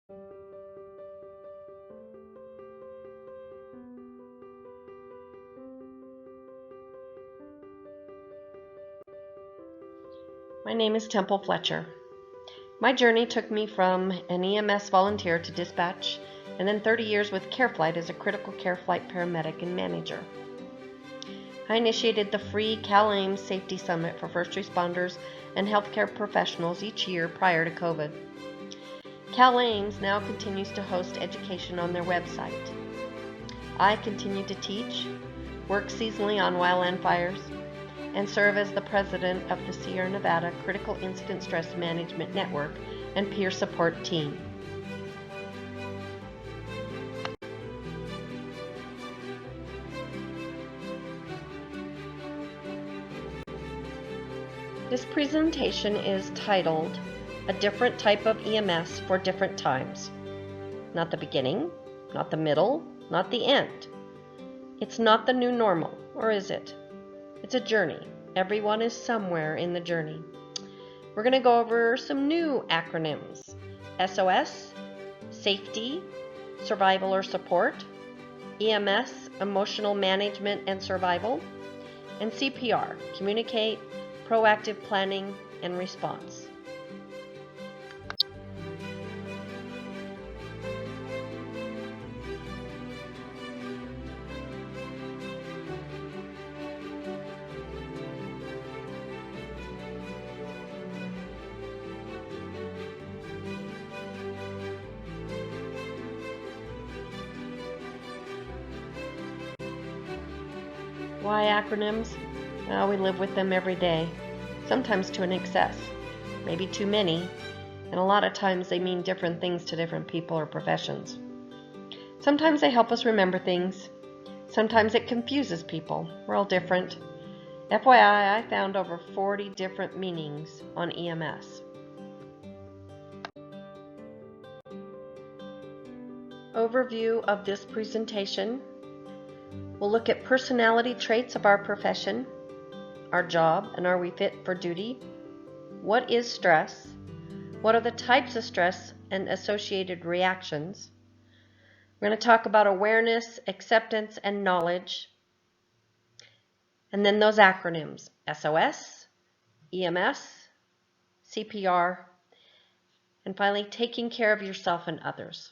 My name is Temple Fletcher. My journey took me from an EMS volunteer to dispatch, and then 30 years with CareFlight as a critical care flight paramedic and manager. I initiated the free Cal-AAMS Safety Summit for first responders and healthcare professionals each year prior to COVID. Cal-AAMS now continues to host education on their website. I continue to teach, work seasonally on wildland fires, and serve as the president of the Sierra Nevada Critical Incident Stress Management Network and peer support team. This presentation is titled, A Different Type of EMS for Different Times. Not the beginning, not the middle, not the end. It's not the new normal, or is it? It's a journey. Everyone is somewhere in the journey. We're going to go over some new acronyms. SOS, Safety, Survival or Support, EMS, Emotional Management and Survival, and CPR, Communicate, Proactive Planning and Response. Why acronyms? Well, we live with them every day, sometimes to an excess, maybe too many, and a lot of times they mean different things to different people or professions. Sometimes they help us remember things. Sometimes it confuses people. We're all different. FYI, I found over 40 different meanings on EMS. Overview of this presentation. We'll look at personality traits of our profession, our job, and are we fit for duty? What is stress? What are the types of stress and associated reactions? We're going to talk about awareness, acceptance, and knowledge. And then those acronyms, SOS, EMS, CPR, and finally, taking care of yourself and others.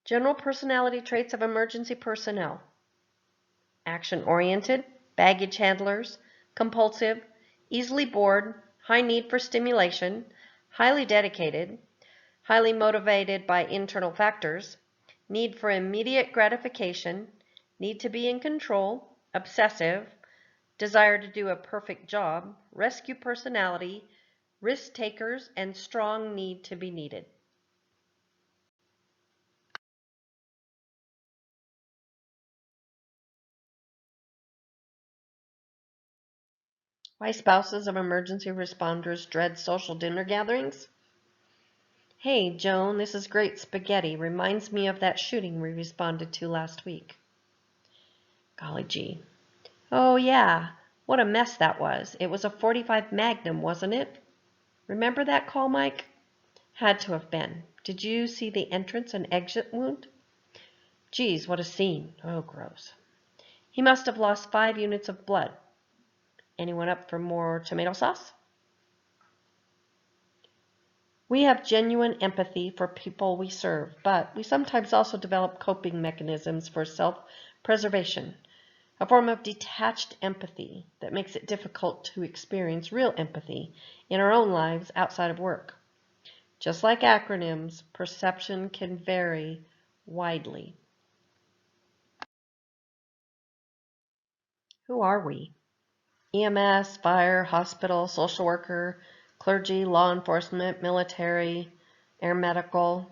General personality traits of emergency personnel. Action-oriented, baggage handlers, compulsive, easily bored, high need for stimulation, highly dedicated, highly motivated by internal factors, need for immediate gratification, need to be in control, obsessive, desire to do a perfect job, rescue personality, risk takers, and strong need to be needed. Why spouses of emergency responders dread social dinner gatherings? Hey, Joan, this is great spaghetti. Reminds me of that shooting we responded to last week. Golly gee. Oh, yeah. What a mess that was. It was a .45 Magnum, wasn't it? Remember that call, Mike? Had to have been. Did you see the entrance and exit wound? Geez, what a scene. Oh, gross. He must have lost 5 units of blood. Anyone up for more tomato sauce? We have genuine empathy for people we serve, but we sometimes also develop coping mechanisms for self-preservation, a form of detached empathy that makes it difficult to experience real empathy in our own lives outside of work. Just like acronyms, perception can vary widely. Who are we? EMS, fire, hospital, social worker, clergy, law enforcement, military, air medical.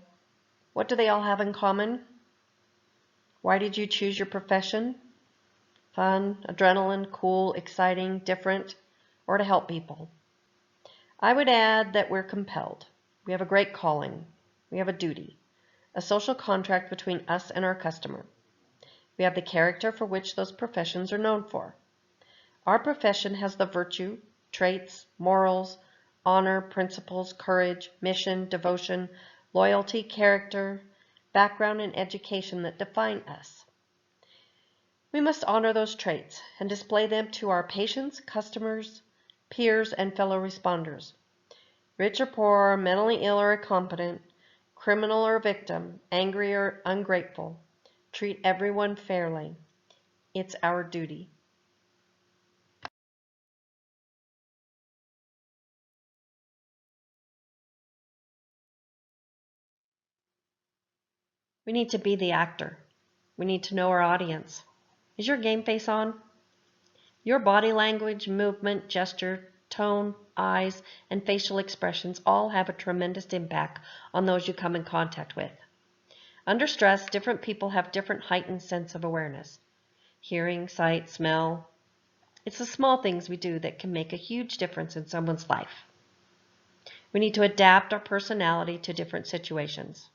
What do they all have in common? Why did you choose your profession? Fun, adrenaline, cool, exciting, different, or to help people? I would add that we're compelled. We have a great calling. We have a duty, a social contract between us and our customer. We have the character for which those professions are known for. Our profession has the virtue, traits, morals, honor, principles, courage, mission, devotion, loyalty, character, background, and education that define us. We must honor those traits and display them to our patients, customers, peers, and fellow responders. Rich or poor, mentally ill or incompetent, criminal or victim, angry or ungrateful, treat everyone fairly. It's our duty. We need to be the actor. We need to know our audience. Is your game face on? Your body language, movement, gesture, tone, eyes, and facial expressions all have a tremendous impact on those you come in contact with. Under stress, different people have different heightened sense of awareness. Hearing, sight, smell. It's the small things we do that can make a huge difference in someone's life. We need to adapt our personality to different situations.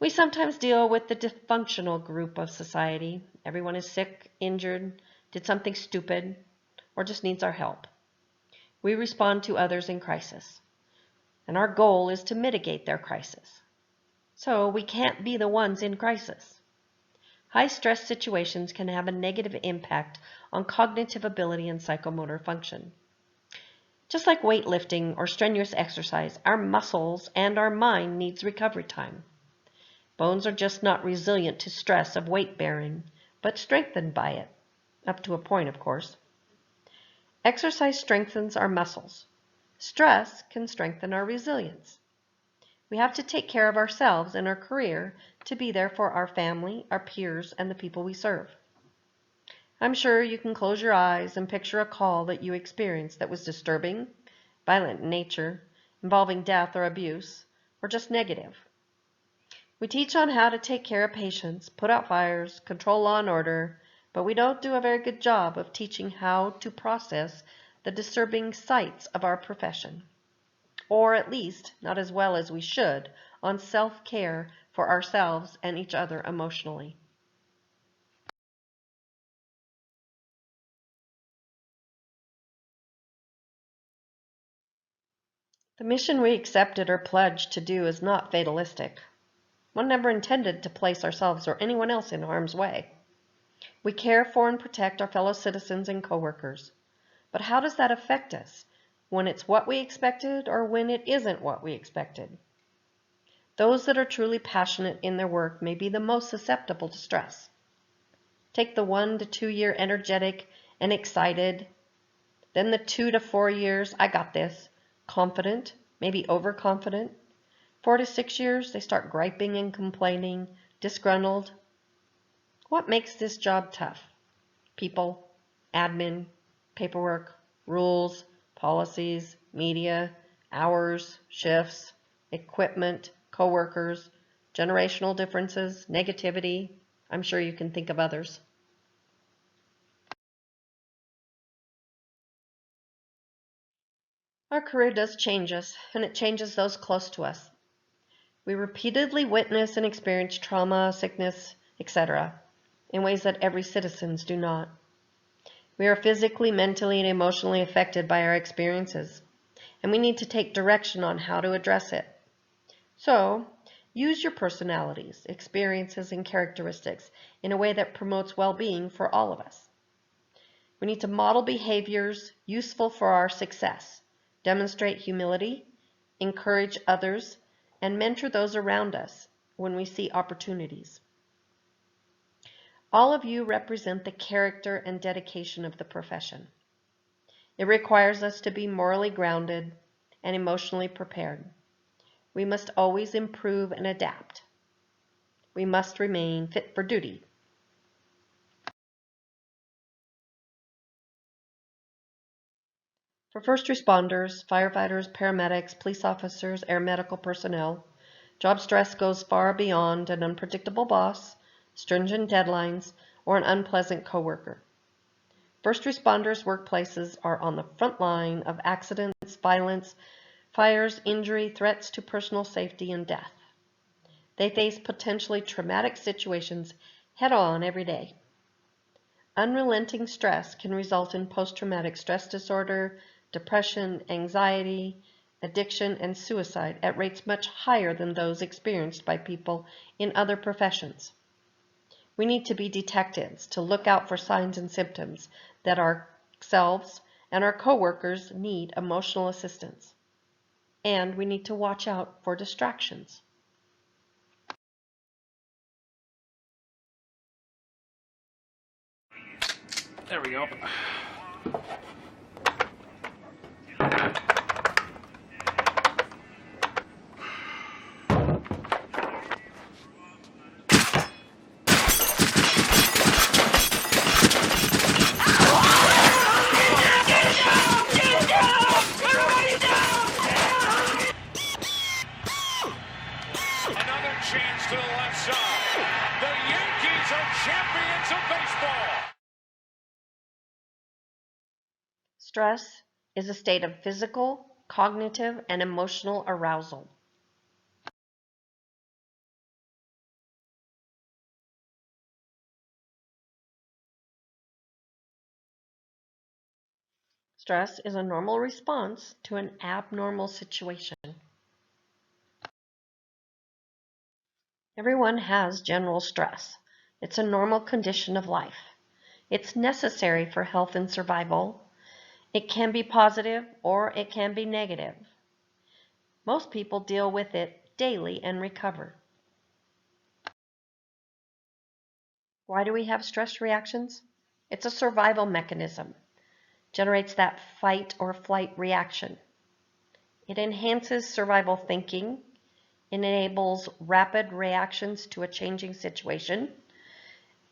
We sometimes deal with the dysfunctional group of society. Everyone is sick, injured, did something stupid, or just needs our help. We respond to others in crisis, and our goal is to mitigate their crisis. So we can't be the ones in crisis. High stress situations can have a negative impact on cognitive ability and psychomotor function. Just like weightlifting or strenuous exercise, our muscles and our mind needs recovery time. Bones are just not resilient to stress of weight bearing, but strengthened by it, up to a point, of course. Exercise strengthens our muscles. Stress can strengthen our resilience. We have to take care of ourselves and our career to be there for our family, our peers, and the people we serve. I'm sure you can close your eyes and picture a call that you experienced that was disturbing, violent in nature, involving death or abuse, or just negative. We teach on how to take care of patients, put out fires, control law and order, but we don't do a very good job of teaching how to process the disturbing sights of our profession, or at least not as well as we should on self-care for ourselves and each other emotionally. The mission we accepted or pledged to do is not fatalistic. One never intended to place ourselves or anyone else in harm's way. We care for and protect our fellow citizens and coworkers. But how does that affect us when it's what we expected or when it isn't what we expected? Those that are truly passionate in their work may be the most susceptible to stress. Take the 1 to 2 year energetic and excited, then the 2 to 4 years, I got this, confident, maybe overconfident. 4 to 6 years, they start griping and complaining, disgruntled. What makes this job tough? People, admin, paperwork, rules, policies, media, hours, shifts, equipment, coworkers, generational differences, negativity. I'm sure you can think of others. Our career does change us, and it changes those close to us. We repeatedly witness and experience trauma, sickness, etc., in ways that every citizens do not. We are physically, mentally, and emotionally affected by our experiences, and we need to take direction on how to address it. So, use your personalities, experiences, and characteristics in a way that promotes well-being for all of us. We need to model behaviors useful for our success, demonstrate humility, encourage others, and mentor those around us when we see opportunities. All of you represent the character and dedication of the profession. It requires us to be morally grounded and emotionally prepared. We must always improve and adapt. We must remain fit for duty. For first responders, firefighters, paramedics, police officers, air medical personnel, job stress goes far beyond an unpredictable boss, stringent deadlines, or an unpleasant coworker. First responders' workplaces are on the front line of accidents, violence, fires, injury, threats to personal safety, and death. They face potentially traumatic situations head-on every day. Unrelenting stress can result in post-traumatic stress disorder, depression, anxiety, addiction, and suicide at rates much higher than those experienced by people in other professions. We need to be detectives to look out for signs and symptoms that ourselves and our coworkers need emotional assistance. And we need to watch out for distractions. There we go. Another chance to the left side. The Yankees are champions of baseball. Stress is a state of physical, cognitive, and emotional arousal. Stress is a normal response to an abnormal situation. Everyone has general stress. It's a normal condition of life. It's necessary for health and survival. It can be positive or it can be negative. Most people deal with it daily and recover. Why do we have stress reactions? It's a survival mechanism. Generates that fight or flight reaction. It enhances survival thinking. It enables rapid reactions to a changing situation.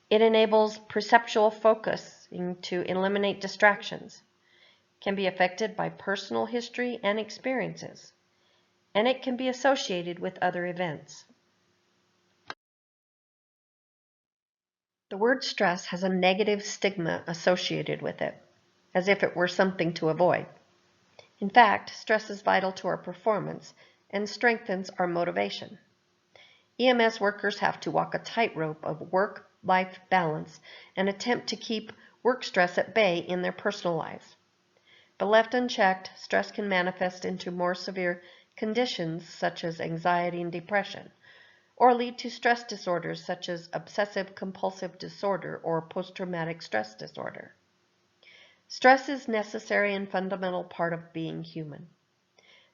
It enables perceptual focusing to eliminate distractions. Can be affected by personal history and experiences. And it can be associated with other events. The word stress has a negative stigma associated with it, as if it were something to avoid. In fact, stress is vital to our performance and strengthens our motivation. EMS workers have to walk a tightrope of work-life balance and attempt to keep work stress at bay in their personal lives. But left unchecked, stress can manifest into more severe conditions such as anxiety and depression, or lead to stress disorders such as obsessive-compulsive disorder or post-traumatic stress disorder. Stress is a necessary and fundamental part of being human.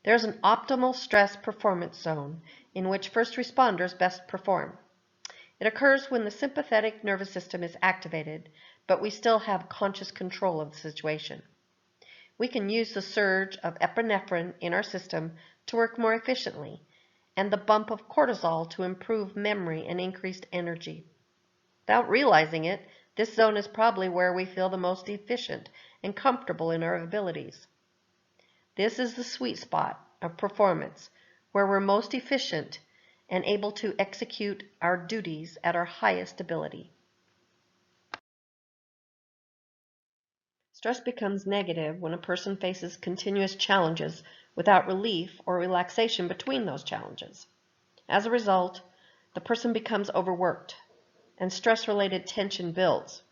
There is an optimal stress performance zone in which first responders best perform. It occurs when the sympathetic nervous system is activated, but we still have conscious control of the situation. We can use the surge of epinephrine in our system to work more efficiently, and the bump of cortisol to improve memory and increased energy. Without realizing it, this zone is probably where we feel the most efficient and comfortable in our abilities. This is the sweet spot of performance, where we're most efficient and able to execute our duties at our highest ability. Stress becomes negative when a person faces continuous challenges without relief or relaxation between those challenges. As a result, the person becomes overworked, and stress-related tension builds.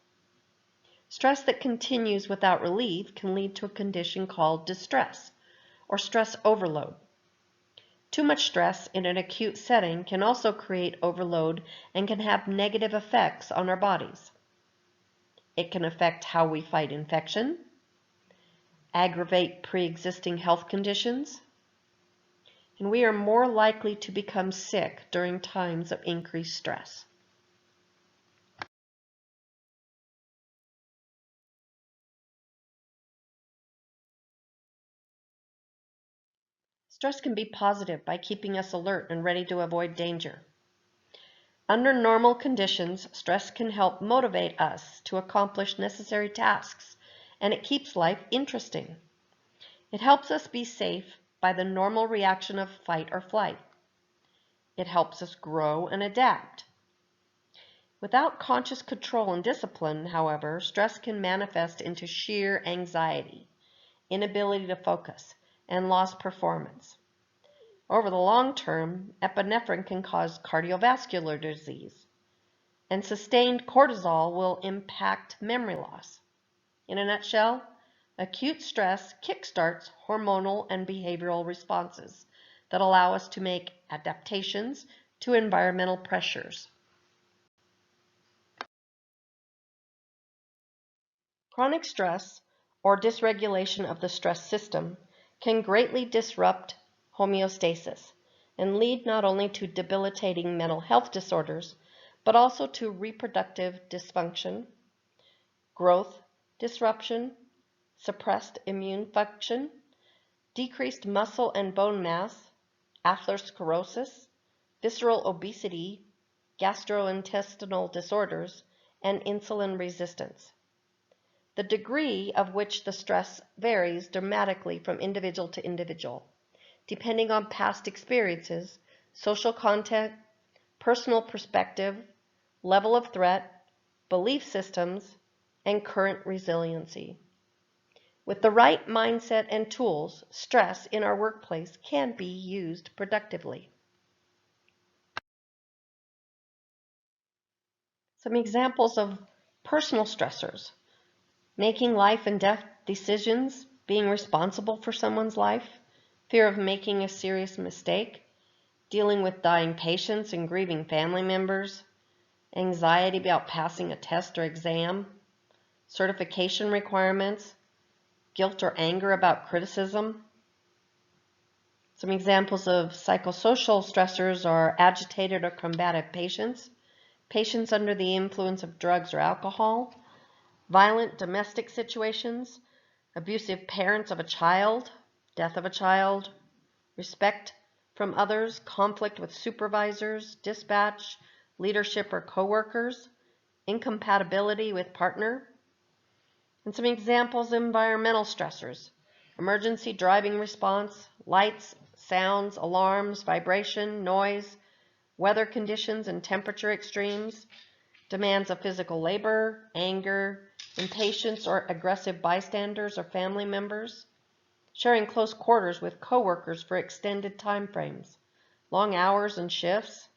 Stress that continues without relief can lead to a condition called distress, or stress overload. Too much stress in an acute setting can also create overload and can have negative effects on our bodies. It can affect how we fight infection, aggravate pre-existing health conditions, and we are more likely to become sick during times of increased stress. Stress can be positive by keeping us alert and ready to avoid danger. Under normal conditions, stress can help motivate us to accomplish necessary tasks, and it keeps life interesting. It helps us be safe by the normal reaction of fight or flight. It helps us grow and adapt. Without conscious control and discipline, however, stress can manifest into sheer anxiety, inability to focus, and lost performance. Over the long term, epinephrine can cause cardiovascular disease, and sustained cortisol will impact memory loss. In a nutshell, acute stress kickstarts hormonal and behavioral responses that allow us to make adaptations to environmental pressures. Chronic stress, or dysregulation of the stress system, can greatly disrupt homeostasis and lead not only to debilitating mental health disorders, but also to reproductive dysfunction, growth disruption, suppressed immune function, decreased muscle and bone mass, atherosclerosis, visceral obesity, gastrointestinal disorders, and insulin resistance. The degree of which the stress varies dramatically from individual to individual, depending on past experiences, social content, personal perspective, level of threat, belief systems, and current resiliency. With the right mindset and tools, stress in our workplace can be used productively. Some examples of personal stressors: making life and death decisions, being responsible for someone's life, fear of making a serious mistake, dealing with dying patients and grieving family members, anxiety about passing a test or exam, certification requirements, guilt or anger about criticism. Some examples of psychosocial stressors are agitated or combative patients, patients under the influence of drugs or alcohol, violent domestic situations, abusive parents of a child, death of a child, respect from others, conflict with supervisors, dispatch, leadership or coworkers, incompatibility with partner. And some examples of environmental stressors: emergency driving response, lights, sounds, alarms, vibration, noise, weather conditions and temperature extremes, demands of physical labor, anger, impatience or aggressive bystanders or family members, sharing close quarters with coworkers for extended time frames, long hours and shifts,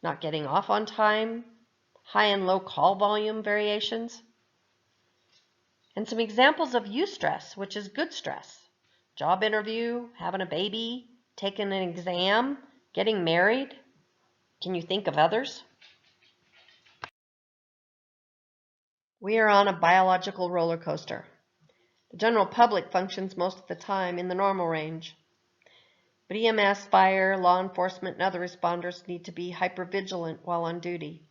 not getting off on time, high and low call volume variations. And some examples of eustress, which is good stress: job interview, having a baby, taking an exam, getting married. Can you think of others? We are on a biological roller coaster. The general public functions most of the time in the normal range, but EMS, fire, law enforcement, and other responders need to be hypervigilant while on duty.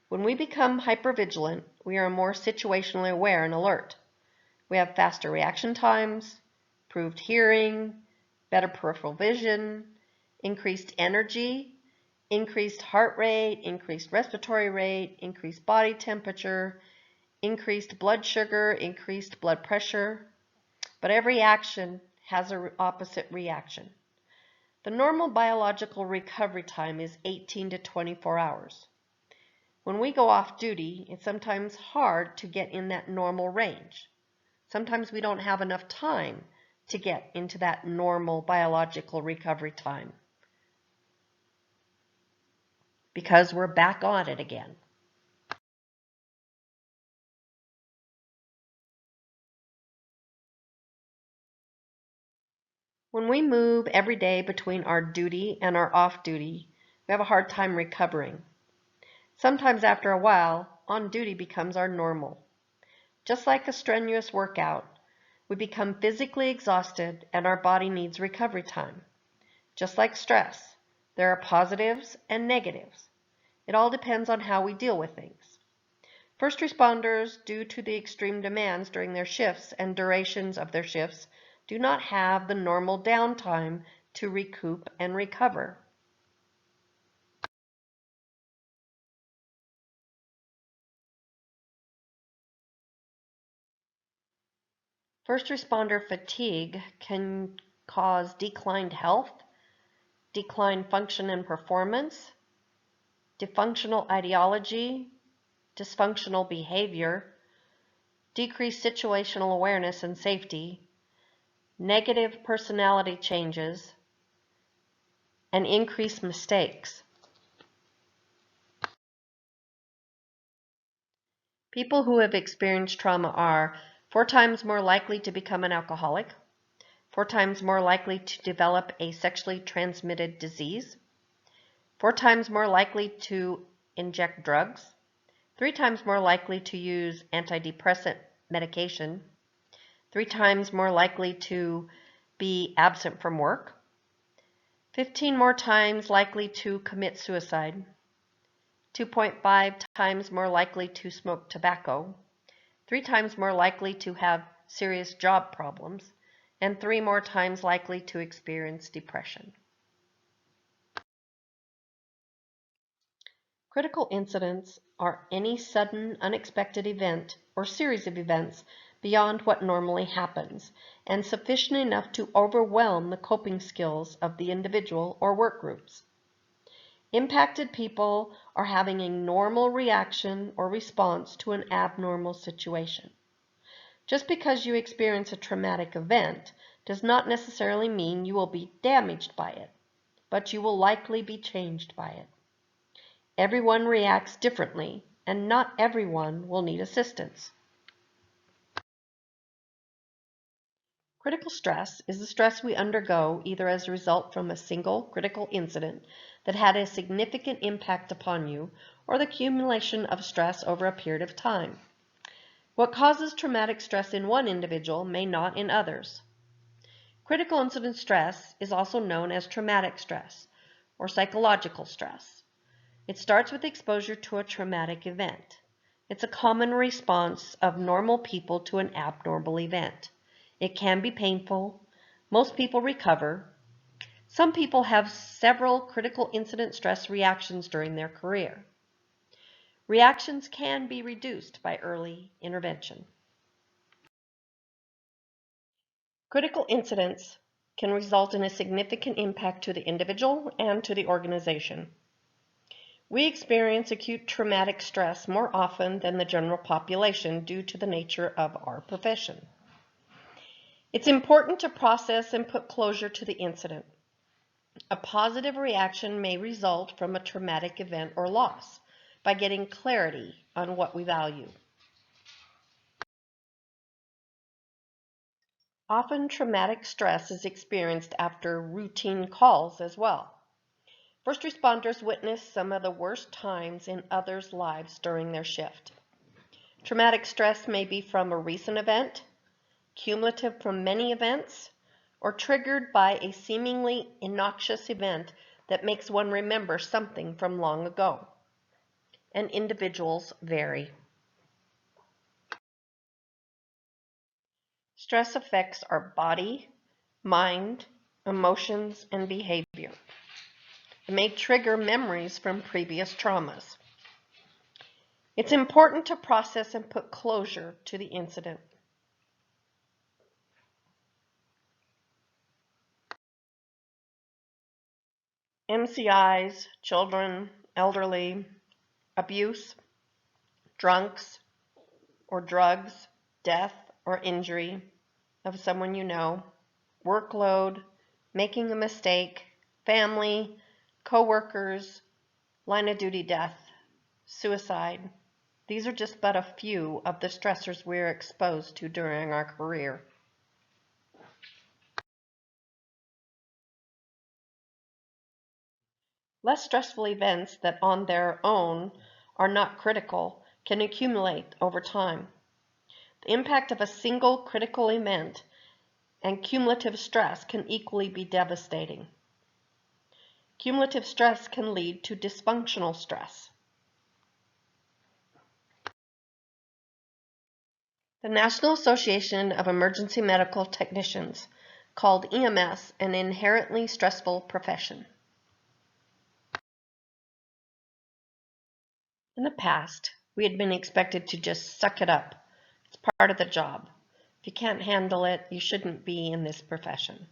When we become hypervigilant, we are more situationally aware and alert. We have faster reaction times, improved hearing, better peripheral vision, increased energy, increased heart rate, increased respiratory rate, increased body temperature, increased blood sugar, increased blood pressure. But every action has an opposite reaction. The normal biological recovery time is 18 to 24 hours. When we go off duty, it's sometimes hard to get in that normal range. Sometimes we don't have enough time to get into that normal biological recovery time because we're back on it again. When we move every day between our duty and our off duty, we have a hard time recovering. Sometimes after a while, on duty becomes our normal. Just like a strenuous workout, we become physically exhausted and our body needs recovery time. Just like stress, there are positives and negatives. It all depends on how we deal with things. First responders, due to the extreme demands during their shifts and durations of their shifts, do not have the normal downtime to recoup and recover. First responder fatigue can cause declined health, declined function and performance, dysfunctional ideology, dysfunctional behavior, decreased situational awareness and safety, negative personality changes, and increased mistakes. People who have experienced trauma are 4 times more likely to become an alcoholic, 4 times more likely to develop a sexually transmitted disease, 4 times more likely to inject drugs, 3 times more likely to use antidepressant medication, 3 times more likely to be absent from work, 15 more times likely to commit suicide, 2.5 times more likely to smoke tobacco, 3 times more likely to have serious job problems, and 3 more times likely to experience depression. Critical incidents are any sudden, unexpected event or series of events beyond what normally happens, and sufficient enough to overwhelm the coping skills of the individual or work groups. Impacted people are having a normal reaction or response to an abnormal situation. Just because you experience a traumatic event does not necessarily mean you will be damaged by it, but you will likely be changed by it. Everyone reacts differently, and not everyone will need assistance. Critical stress is the stress we undergo either as a result from a single critical incident that had a significant impact upon you, or the accumulation of stress over a period of time. What causes traumatic stress in one individual may not in others. Critical incident stress is also known as traumatic stress or psychological stress. It starts with exposure to a traumatic event. It's a common response of normal people to an abnormal event. It can be painful. Most people recover. Some people have several critical incident stress reactions during their career. Reactions can be reduced by early intervention. Critical incidents can result in a significant impact to the individual and to the organization. We experience acute traumatic stress more often than the general population due to the nature of our profession. It's important to process and put closure to the incident. A positive reaction may result from a traumatic event or loss by getting clarity on what we value. Often traumatic stress is experienced after routine calls as well. First responders witness some of the worst times in others' lives during their shift. Traumatic stress may be from a recent event, cumulative from many events, or triggered by a seemingly innocuous event that makes one remember something from long ago. And individuals vary. Stress affects our body, mind, emotions, and behavior. It may trigger memories from previous traumas. It's important to process and put closure to the incident. MCIs, children, elderly, abuse, drunks, or drugs, death or injury of someone you know, workload, making a mistake, family, co-workers, line of duty death, suicide. These are just but a few of the stressors we're exposed to during our career. Less stressful events that on their own are not critical can accumulate over time. The impact of a single critical event and cumulative stress can equally be devastating. Cumulative stress can lead to dysfunctional stress. The National Association of Emergency Medical Technicians called EMS an inherently stressful profession. In the past, we had been expected to just suck it up. It's part of the job. If you can't handle it, you shouldn't be in this profession.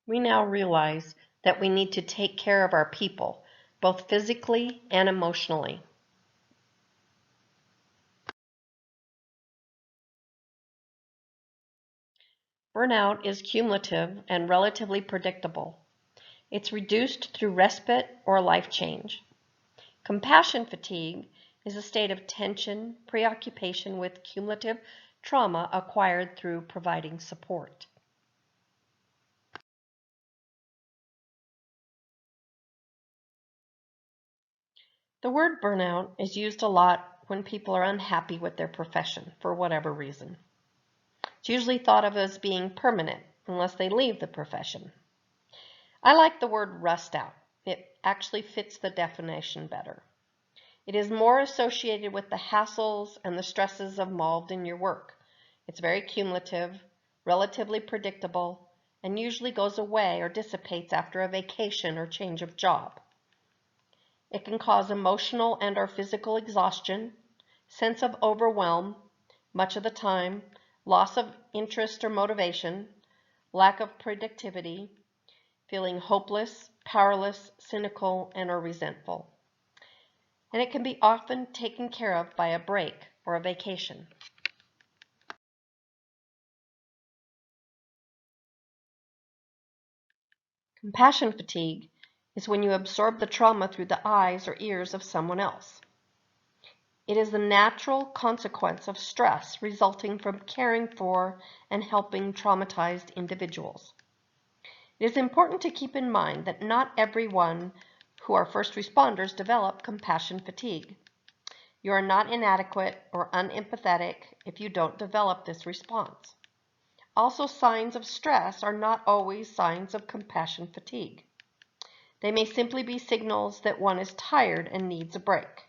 We now realize that we need to take care of our people, both physically and emotionally. Burnout is cumulative and relatively predictable. It's reduced through respite or life change. Compassion fatigue is a state of tension, preoccupation with cumulative trauma acquired through providing support. The word burnout is used a lot when people are unhappy with their profession for whatever reason. It's usually thought of as being permanent unless they leave the profession. I like the word rust out. It actually fits the definition better. It is more associated with the hassles and the stresses involved in your work. It's very cumulative, relatively predictable, and usually goes away or dissipates after a vacation or change of job. It can cause emotional and or physical exhaustion, sense of overwhelm, much of the time, loss of interest or motivation, lack of productivity, feeling hopeless, powerless, cynical, and or resentful. And it can be often taken care of by a break or a vacation. Compassion fatigue is when you absorb the trauma through the eyes or ears of someone else. It is the natural consequence of stress resulting from caring for and helping traumatized individuals. It is important to keep in mind that not everyone who are first responders develop compassion fatigue. You are not inadequate or unempathetic if you don't develop this response. Also, signs of stress are not always signs of compassion fatigue. They may simply be signals that one is tired and needs a break.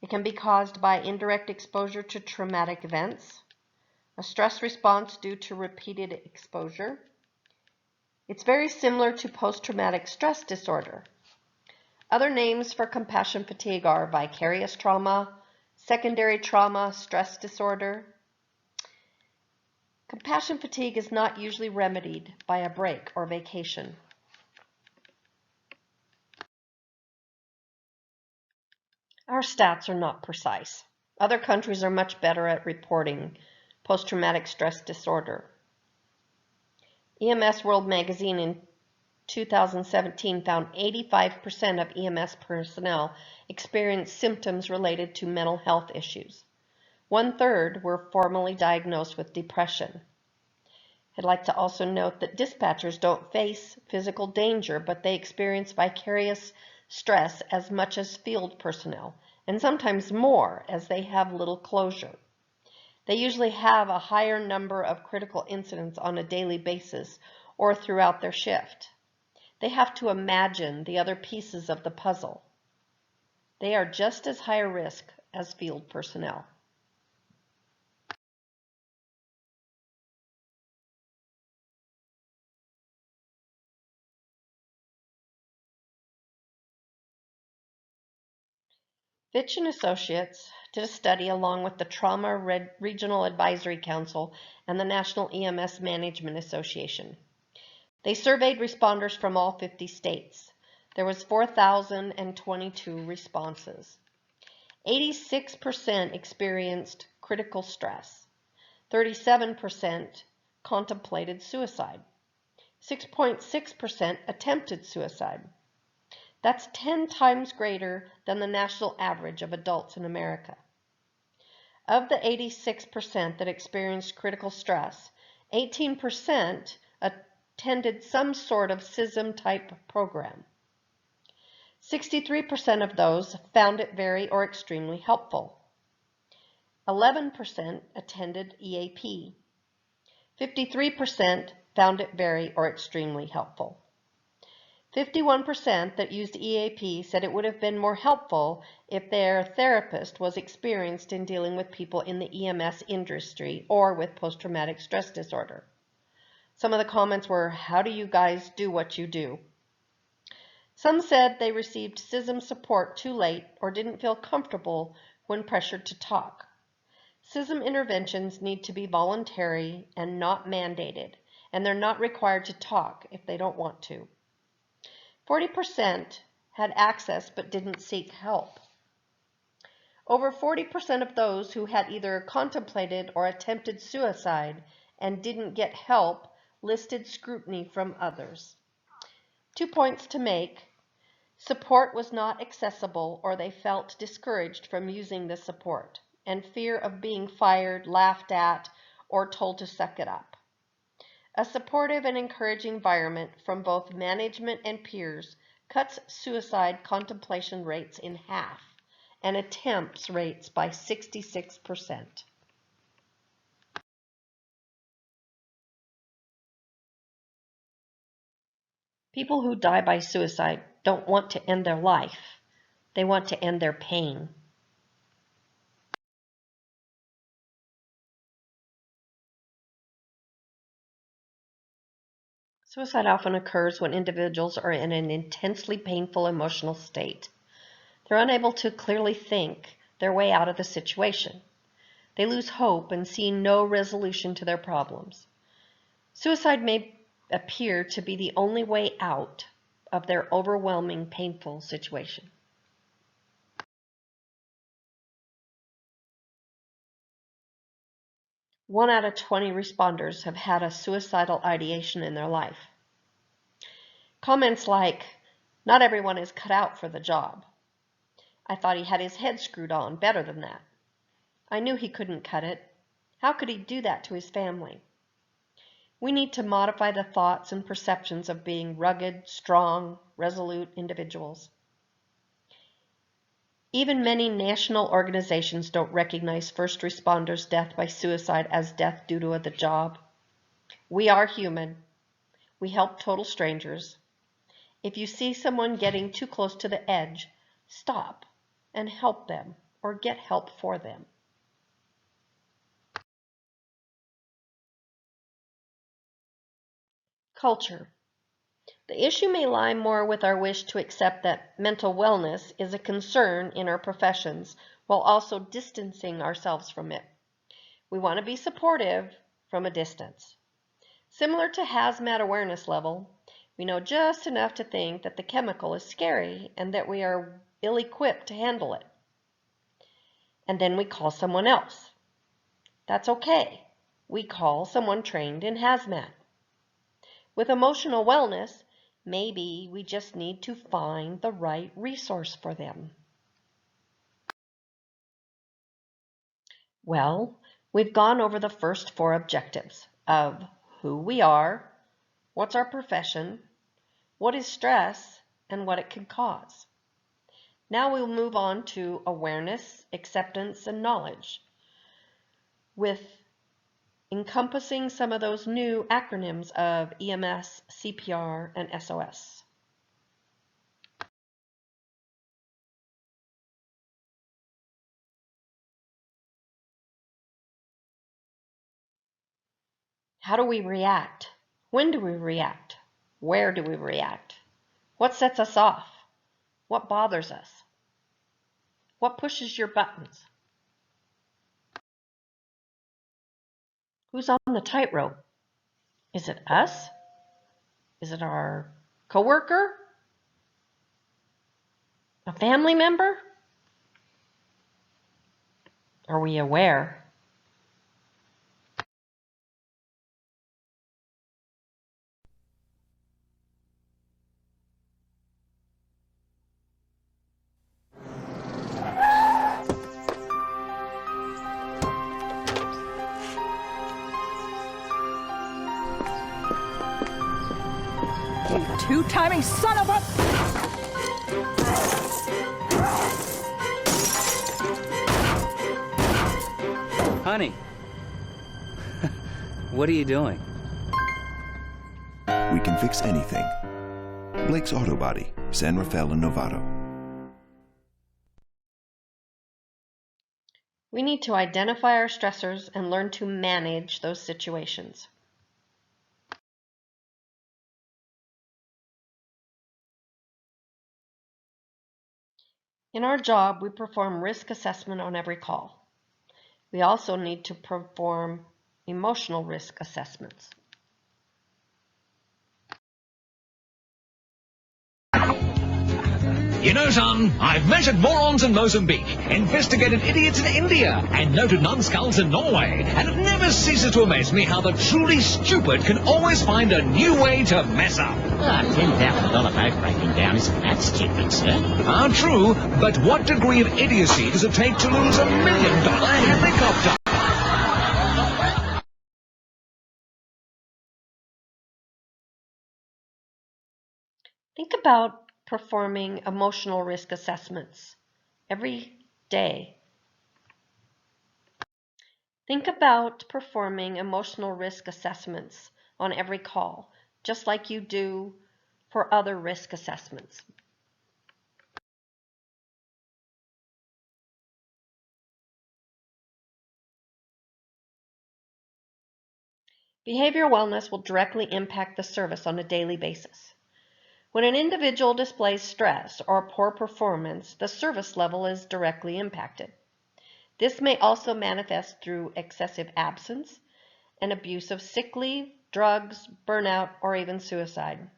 It can be caused by indirect exposure to traumatic events, a stress response due to repeated exposure. It's very similar to post-traumatic stress disorder. Other names for compassion fatigue are vicarious trauma, secondary trauma, stress disorder. Compassion fatigue is not usually remedied by a break or vacation. Our stats are not precise. Other countries are much better at reporting post-traumatic stress disorder. EMS World Magazine in 2017 found 85% of EMS personnel experienced symptoms related to mental health issues. 1/3 were formally diagnosed with depression. I'd like to also note that dispatchers don't face physical danger, but they experience vicarious stress as much as field personnel, and sometimes more as they have little closure. They usually have a higher number of critical incidents on a daily basis or throughout their shift. They have to imagine the other pieces of the puzzle. They are just as high a risk as field personnel. Fitch and Associates did a study along with the Trauma Regional Advisory Council and the National EMS Management Association. They surveyed responders from all 50 states. There was 4,022 responses. 86% experienced critical stress. 37% contemplated suicide. 6.6% attempted suicide. That's 10 times greater than the national average of adults in America. Of the 86% that experienced critical stress, 18% attended some sort of SISM type program. 63% of those found it very or extremely helpful. 11% attended EAP. 53% found it very or extremely helpful. 51% that used EAP said it would have been more helpful if their therapist was experienced in dealing with people in the EMS industry or with post-traumatic stress disorder. Some of the comments were, "How do you guys do what you do?" Some said they received SISM support too late or didn't feel comfortable when pressured to talk. SISM interventions need to be voluntary and not mandated, and they're not required to talk if they don't want to. 40% had access but didn't seek help. Over 40% of those who had either contemplated or attempted suicide and didn't get help listed scrutiny from others. 2 points to make. Support was not accessible, or they felt discouraged from using the support, and fear of being fired, laughed at, or told to suck it up. A supportive and encouraging environment from both management and peers cuts suicide contemplation rates in half and attempts rates by 66%. People who die by suicide don't want to end their life. They want to end their pain. Suicide often occurs when individuals are in an intensely painful emotional state. They're unable to clearly think their way out of the situation. They lose hope and see no resolution to their problems. Suicide may appear to be the only way out of their overwhelming, painful situation. One out of 20 responders have had a suicidal ideation in their life. Comments like, "Not everyone is cut out for the job. I thought he had his head screwed on better than that. I knew he couldn't cut it. How could he do that to his family?" We need to modify the thoughts and perceptions of being rugged, strong, resolute individuals. Even many national organizations don't recognize first responders' death by suicide as death due to the job. We are human. We help total strangers. If you see someone getting too close to the edge, stop and help them or get help for them. Culture. The issue may lie more with our wish to accept that mental wellness is a concern in our professions while also distancing ourselves from it. We want to be supportive from a distance. Similar to hazmat awareness level, we know just enough to think that the chemical is scary and that we are ill-equipped to handle it. And then we call someone else. That's okay. We call someone trained in hazmat. With emotional wellness, maybe we just need to find the right resource for them. Well, we've gone over the first 4 objectives of who we are, what's our profession, what is stress, and what it can cause. Now we'll move on to awareness, acceptance, and knowledge, with encompassing some of those new acronyms of EMS, CPR, and SOS. How do we react? When do we react? Where do we react? What sets us off? What bothers us? What pushes your buttons? Who's on the tightrope? Is it us? Is it our coworker? A family member? Are we aware? You two-timing son of a... Honey, what are you doing? We can fix anything. Blake's Auto Body, San Rafael and Novato. We need to identify our stressors and learn to manage those situations. In our job, we perform risk assessment on every call. We also need to perform emotional risk assessments. You know, son, I've measured morons in Mozambique, investigated idiots in India, and noted numbskulls in Norway, and it never ceases to amaze me how the truly stupid can always find a new way to mess up. $10,000 boat breaking down isn't that stupid, sir. True, but what degree of idiocy does it take to lose $1 million helicopter? Think about performing emotional risk assessments every day. Think about performing emotional risk assessments on every call, just like you do for other risk assessments. Behavioral wellness will directly impact the service on a daily basis. When an individual displays stress or poor performance, the service level is directly impacted. This may also manifest through excessive absence and abuse of sick leave, drugs, burnout, or even suicide.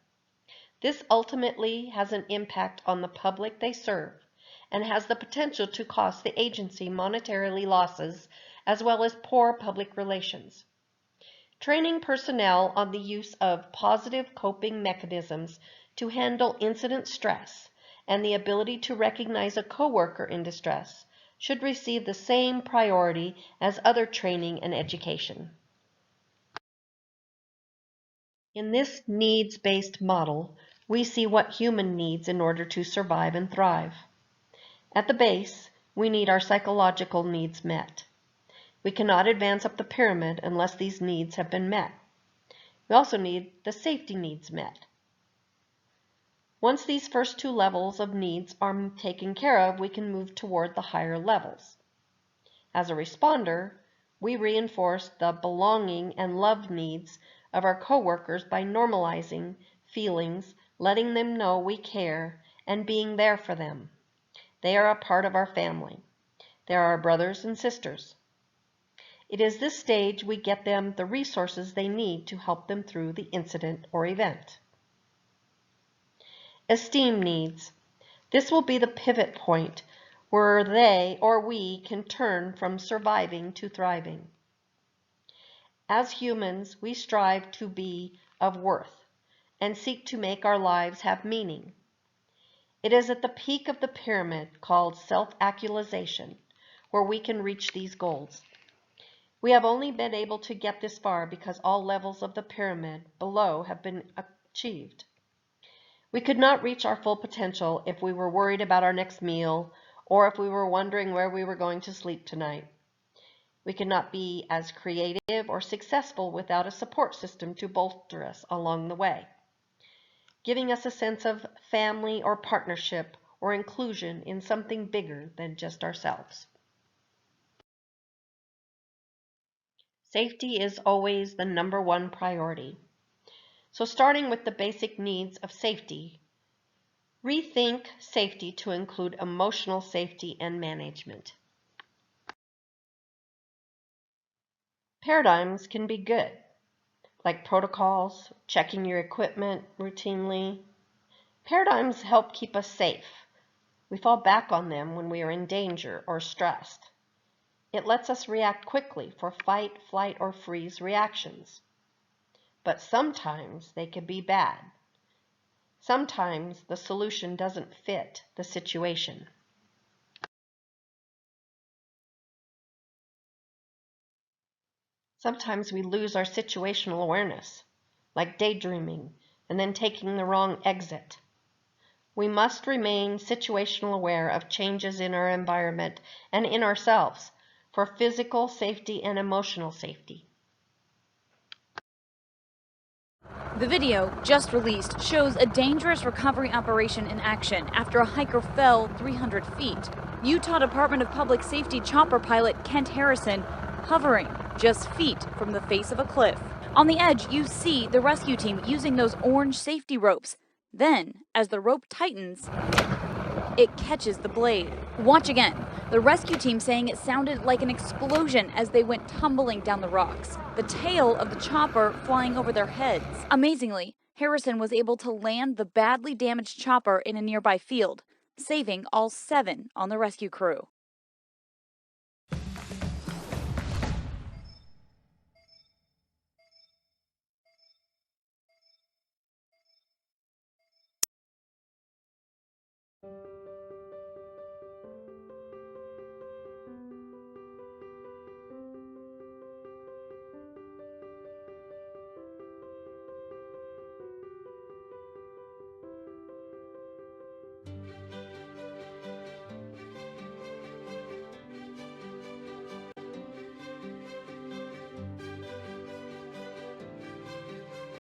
This ultimately has an impact on the public they serve and has the potential to cost the agency monetarily losses as well as poor public relations. Training personnel on the use of positive coping mechanisms to handle incident stress and the ability to recognize a coworker in distress should receive the same priority as other training and education. In this needs-based model, we see what human needs in order to survive and thrive. At the base, we need our psychological needs met. We cannot advance up the pyramid unless these needs have been met. We also need the safety needs met. Once these first two levels of needs are taken care of, we can move toward the higher levels. As a responder, we reinforce the belonging and love needs of our coworkers by normalizing feelings, letting them know we care, and being there for them. They are a part of our family. They are our brothers and sisters. It is this stage we get them the resources they need to help them through the incident or event. Esteem needs. This will be the pivot point where they or we can turn from surviving to thriving. As humans, we strive to be of worth and seek to make our lives have meaning. It is at the peak of the pyramid called self-actualization where we can reach these goals. We have only been able to get this far because all levels of the pyramid below have been achieved. We could not reach our full potential if we were worried about our next meal or if we were wondering where we were going to sleep tonight. We could not be as creative or successful without a support system to bolster us along the way, giving us a sense of family or partnership or inclusion in something bigger than just ourselves. Safety is always the #1 priority. So starting with the basic needs of safety, rethink safety to include emotional safety and management. Paradigms can be good, like protocols, checking your equipment routinely. Paradigms help keep us safe. We fall back on them when we are in danger or stressed. It lets us react quickly for fight, flight, or freeze reactions. But sometimes they can be bad. Sometimes the solution doesn't fit the situation. Sometimes we lose our situational awareness, like daydreaming and then taking the wrong exit. We must remain situational aware of changes in our environment and in ourselves for physical safety and emotional safety. The video, just released, shows a dangerous recovery operation in action after a hiker fell 300 feet. Utah Department of Public Safety chopper pilot Kent Harrison hovering just feet from the face of a cliff. On the edge, you see the rescue team using those orange safety ropes. Then, as the rope tightens, it catches the blade. Watch again. The rescue team saying it sounded like an explosion as they went tumbling down the rocks, the tail of the chopper flying over their heads. Amazingly, Harrison was able to land the badly damaged chopper in a nearby field. saving all 7 on the rescue crew.